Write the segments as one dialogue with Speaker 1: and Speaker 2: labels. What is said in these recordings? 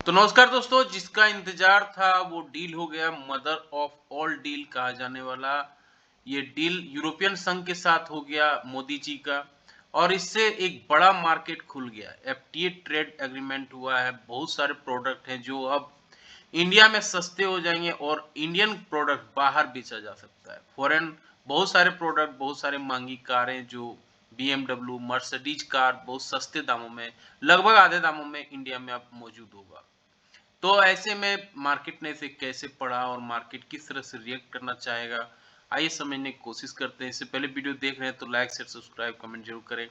Speaker 1: तो नमस्कार दोस्तों, जिसका इंतजार था वो डील हो गया। मदर ऑफ ऑल डील कहा जाने वाला ये डील यूरोपियन संघ के साथ हो गया मोदी जी का। और इससे एक बड़ा मार्केट खुल गया। एफटीए ट्रेड एग्रीमेंट हुआ है। बहुत सारे प्रोडक्ट हैं जो अब इंडिया में सस्ते हो जाएंगे और इंडियन प्रोडक्ट बाहर बेचा जा सकता है। फॉरेन बहुत सारे प्रोडक्ट, बहुत सारे महंगी कारें जो BMW, मर्सिडीज कार बहुत सस्ते दामों में, लगभग आधे दामों में इंडिया में अब मौजूद होगा। तो ऐसे में मार्केट ने इसे कैसे पढ़ा और मार्केट किस तरह से रिएक्ट करना चाहेगा, आइए समझने की कोशिश करते हैं। इससे पहले वीडियो देख रहे हैं तो लाइक शेयर सब्सक्राइब कमेंट जरूर करें।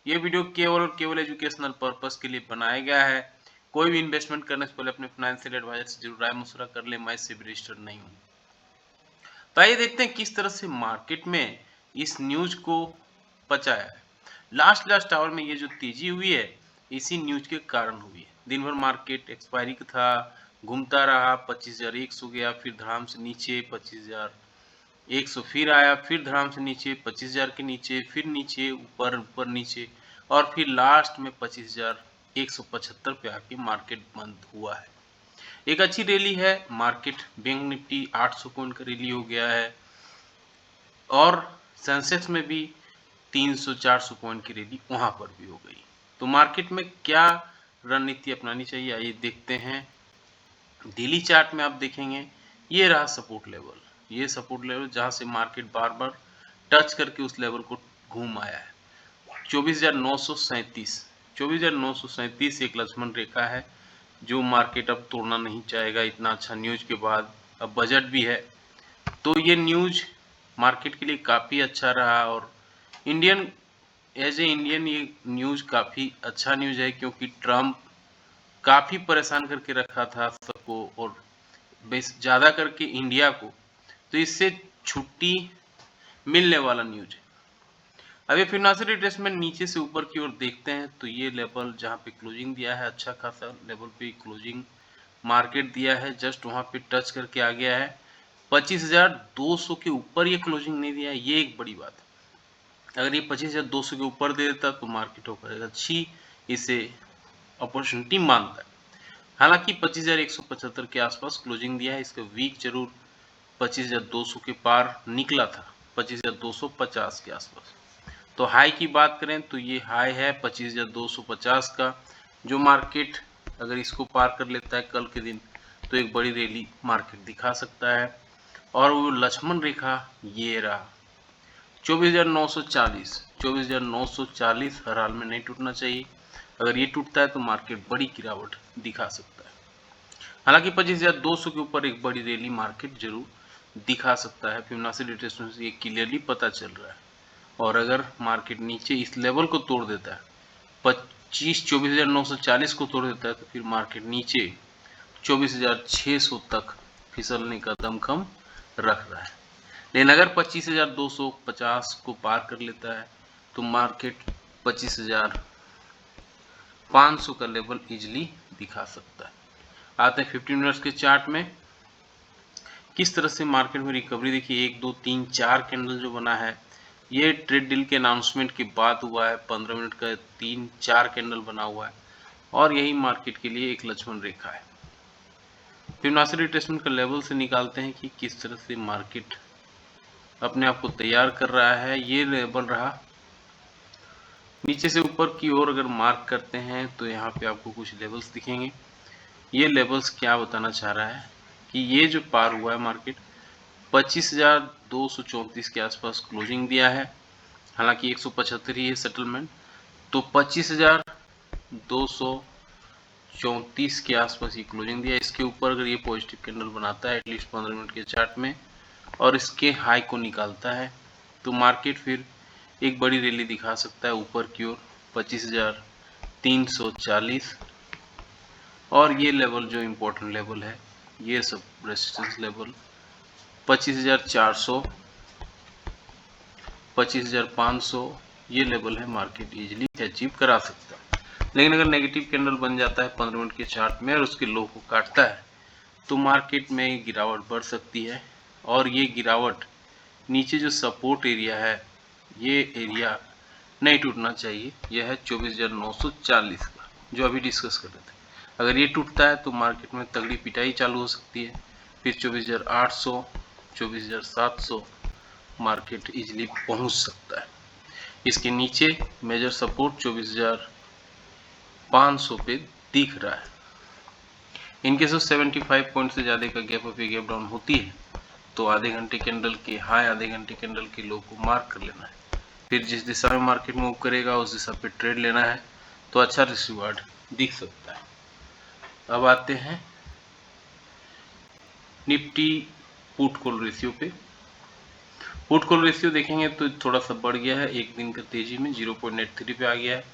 Speaker 1: ये वीडियो केवल और केवल एजुकेशनल पर्पस के लिए बनाया गया है। कोई भी इन्वेस्टमेंट करने से पहले अपने फाइनेंशियल एडवाइजर से जरूर राय मशवरा कर ले। मैं इससे भी रजिस्टर्ड नहीं हूँ। तो आइए देखते हैं किस तरह से मार्केट में इस न्यूज को पचाया है। लास्ट आवर में ये जो तेजी हुई है इसी न्यूज के कारण हुई है। दिन भर मार्केट एक्सपायरी का था, घूमता रहा, 25,100 गया, फिर धड़ाम से नीचे 25,100 फिर आया, फिर धड़ाम से नीचे 25,000 के नीचे, फिर नीचे, ऊपर ऊपर नीचे, और फिर लास्ट में 25,175 पे आके मार्केट बंद हुआ है। एक अच्छी रैली है। मार्केट बैंक निफ्टी 800 पॉइंट का रैली हो गया है और सेंसेक्स में भी 300-400 पॉइंट की रैली वहां पर भी हो गई। तो मार्केट में क्या रणनीति अपनानी चाहिए, आइए देखते हैं। डेली चार्ट में आप देखेंगे ये रहा सपोर्ट लेवल। ये सपोर्ट लेवल जहां से मार्केट बार बार टच करके उस लेवल को घूम आया है। 24,937 24,937 एक लक्ष्मण रेखा है जो मार्केट अब तोड़ना नहीं चाहेगा इतना अच्छा न्यूज के बाद। अब बजट भी है तो ये न्यूज मार्केट के लिए काफ़ी अच्छा रहा। और इंडियन एज ए इंडियन ये न्यूज काफ़ी अच्छा न्यूज है क्योंकि ट्रम्प काफ़ी परेशान करके रखा था सबको और बेस ज़्यादा करके इंडिया को। तो इससे छुट्टी मिलने वाला न्यूज है। अब ये फिबोनाची रिट्रेसमेंट नीचे से ऊपर की ओर देखते हैं तो ये लेवल जहाँ पे क्लोजिंग दिया है अच्छा खासा लेवल पे क्लोजिंग मार्केट दिया है, जस्ट वहाँ पे टच करके आ गया है। 25,200 के ऊपर ये क्लोजिंग नहीं दिया है, ये एक बड़ी बात है। अगर ये 25,200 के ऊपर दे देता तो मार्केट होकर अच्छी इसे अपॉर्चुनिटी मानता है। हालांकि 25,175 के आसपास क्लोजिंग दिया है। इसका वीक जरूर 25,200 के पार निकला था, 25,250 के आसपास। तो हाई की बात करें तो ये हाई है 25,250 का, जो मार्केट अगर इसको पार कर लेता है कल के दिन तो एक बड़ी रैली मार्केट दिखा सकता है। और वो लक्ष्मण रेखा ये रहा 24,940 हर हाल में नहीं टूटना चाहिए। अगर ये टूटता है तो मार्केट बड़ी गिरावट दिखा सकता है। हालांकि 25,200 के ऊपर एक बड़ी रैली मार्केट जरूर दिखा सकता है। फिबोनाची रिट्रेसमेंट से ये क्लियरली पता चल रहा है। और अगर मार्केट नीचे इस लेवल को तोड़ देता है 24,940 को तोड़ देता है तो फिर मार्केट नीचे 24,600 तक फिसलने का दमखम रख रहा है। लेकिन अगर 25,250 को पार कर लेता है तो मार्केट 25,500 का लेवल इजिली दिखा सकता है। आते हैं 15 मिनट्स के चार्ट में किस तरह से मार्केट में रिकवरी। देखिए 1 2 3 4 कैंडल जो बना है ये ट्रेड डील के अनाउंसमेंट के बाद हुआ है। 15 मिनट का 3-4 कैंडल बना हुआ है और यही मार्केट के लिए एक लक्ष्मण रेखा है। फिबोनाची रिट्रेसमेंट का लेवल से निकालते हैं कि किस तरह से मार्केट अपने आप को तैयार कर रहा है। ये लेवल रहा नीचे से ऊपर की ओर अगर मार्क करते हैं तो यहाँ पे आपको कुछ लेवल्स दिखेंगे। ये लेवल्स क्या बताना चाह रहा है कि ये जो पार हुआ है मार्केट 25,234 के आसपास क्लोजिंग दिया है। हालांकि 175 ही है सेटलमेंट, तो 25,234 के आसपास ये क्लोजिंग दिया। इसके ऊपर अगर ये पॉजिटिव कैंडल बनाता है एटलीस्ट 15 मिनट के चार्ट में और इसके हाई को निकालता है तो मार्केट फिर एक बड़ी रैली दिखा सकता है ऊपर की ओर 25,340। और ये लेवल जो इम्पोर्टेंट लेवल है ये सब रेजिस्टेंस लेवल 25,400 25,500 ये लेवल है मार्केट इजीली अचीव करा सकता है। लेकिन अगर नेगेटिव कैंडल बन जाता है 15 मिनट के चार्ट में और उसके लो को काटता है तो मार्केट में गिरावट बढ़ सकती है। और ये गिरावट नीचे जो सपोर्ट एरिया है ये एरिया नहीं टूटना चाहिए। यह है 24,940 का जो अभी डिस्कस कर रहे थे। अगर ये टूटता है तो मार्केट में तगड़ी पिटाई चालू हो सकती है। फिर 24,800, 24,700 मार्केट इजीली पहुंच सकता है। इसके नीचे मेजर सपोर्ट 24,500 पे दिख रहा है। इनकेस ऑफ 75 पॉइंट से ज़्यादा का गैप अप या गैप डाउन होती है तो आधे घंटे कैंडल के हाई, आधे घंटे कैंडल के लो को मार्क कर लेना है। फिर जिस दिशा में मार्केट मूव करेगा उस दिशा पे ट्रेड लेना है तो अच्छा रिस्क रिवार्ड दिख सकता है। अब आते हैं निफ्टी पुट कॉल रेशियो पे। पुट कॉल रेशियो देखेंगे तो थोड़ा सा बढ़ गया है एक दिन का तेजी में, 0.83 पे आ गया है।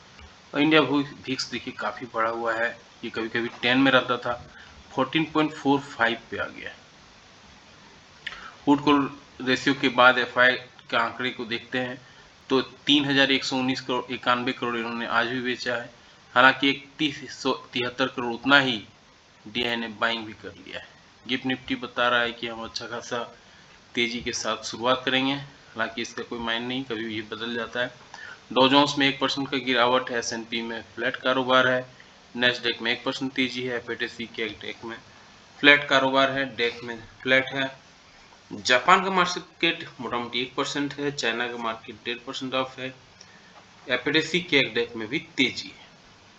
Speaker 1: और इंडिया भिक्स देखिए काफ़ी बढ़ा हुआ है, ये कभी कभी 10 में रहता था, 14.45 पे आ गया है। पुट कॉल रेशियो के बाद एफआई के आंकड़े को देखते हैं तो 3,119 करोड़ 91 करोड़ इन्होंने आज भी बेचा है। हालांकि 3173 करोड़ उतना ही डीआई ने बाइंग भी कर लिया है। गिफ्ट निफ्टी बता रहा है कि हम अच्छा खासा तेजी के साथ शुरुआत करेंगे, हालांकि इसका कोई मायने नहीं, कभी भी ये बदल जाता है। डॉ जोन्स में 1% का गिरावट है, एसएनपी में फ्लैट कारोबार है, नेस्डेक में 1% तेजी है, एफएटीसी के डेक में फ्लैट कारोबार है, डेक में फ्लैट है। जापान का मार्केट मोटामोटी 1% है, चाइना का मार्केट 1.5% ऑफ है, एफएटीसी के डेक में भी तेजी है।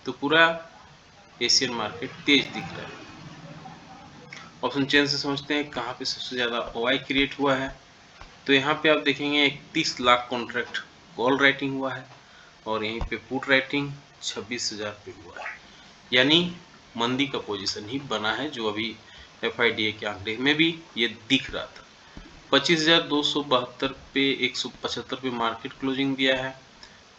Speaker 1: तो पूरा एशियन मार्केट तेज दिख रहा है। ऑप्शन चेन से समझते हैं कहाँ पे सबसे ज़्यादा ओआई क्रिएट हुआ है। तो यहाँ पे आप देखेंगे 31 लाख कॉन्ट्रैक्ट कॉल राइटिंग हुआ है और यहीं पे पुट राइटिंग 26,000 पे हुआ है, यानी मंदी का पोजीशन ही बना है, जो अभी एफआईडीए के आंकड़े में भी ये दिख रहा था। 25,272 पे 175 पे मार्केट क्लोजिंग दिया है,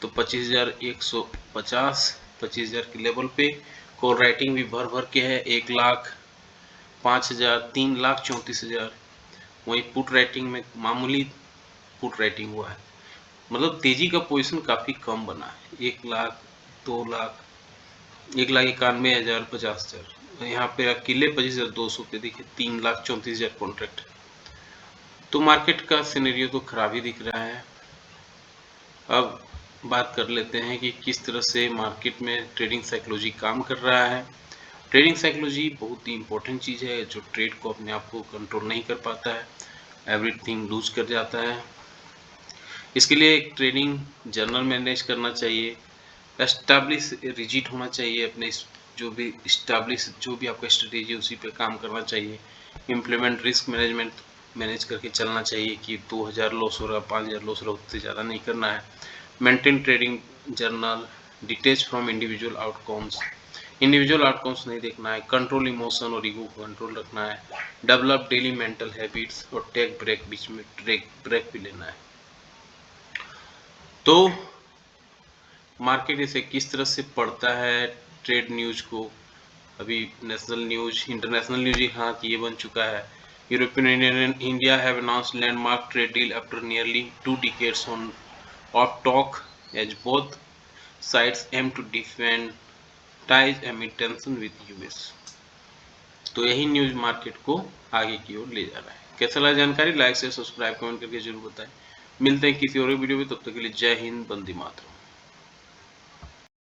Speaker 1: तो 25,150 25,000 के लेवल पे कॉल राइटिंग भी भर भर के है, 1,05,000 3,34,000। वहीं पुट राइटिंग में मामूली पुट राइटिंग हुआ है, मतलब तेजी का पोजीशन काफी कम बना है, 1 लाख 2 लाख 1,91,000 50,000। यहाँ पे अकेले 25,200 पे देखिए 3,34,000 कॉन्ट्रैक्ट। तो मार्केट का सिनेरियो तो खराब ही दिख रहा है। अब बात कर लेते हैं कि किस तरह से मार्केट में ट्रेडिंग साइकोलॉजी काम कर रहा है। ट्रेडिंग साइकोलॉजी बहुत ही इंपॉर्टेंट चीज़ है, जो ट्रेड को अपने आप को कंट्रोल नहीं कर पाता है, एवरीथिंग लूज कर जाता है। इसके लिए एक ट्रेडिंग जर्नल मैनेज करना चाहिए, एस्टैब्लिश रिजिड होना चाहिए, अपने जो भी आपका स्ट्रेटेजी उसी पे काम करना चाहिए। इम्प्लीमेंट रिस्क मैनेजमेंट मैनेज करके चलना चाहिए कि 2,000 लॉस हो रहा, 5,000 लॉस हो रहा, उससे ज़्यादा नहीं करना है। Maintain trading journal, detach from individual outcomes, individual outcomes नहीं देखना है, कंट्रोल इमोशन और ईगो को कंट्रोल रखना है, डेवलप डेली मेंटल हैबिट्स और टेक ब्रेक, बीच में ब्रेक भी लेना है। तो मार्केट इसे किस तरह से पढ़ता है ट्रेड न्यूज को, अभी नेशनल न्यूज इंटरनेशनल न्यूज हाँ कि ये बन चुका है। European union and India have announced landmark trade deal after nearly 2 decades on of talk as both sides aim to defend ties amid tension with US। तो यही न्यूज मार्केट को आगे की ओर ले जा रहा है। कैसा लगा जानकारी, लाइक से सब्सक्राइब कमेंट करके जरूर बताएं। मिलते हैं किसी और वीडियो में, तब तक के लिए जय हिंद, वंदे मातरम।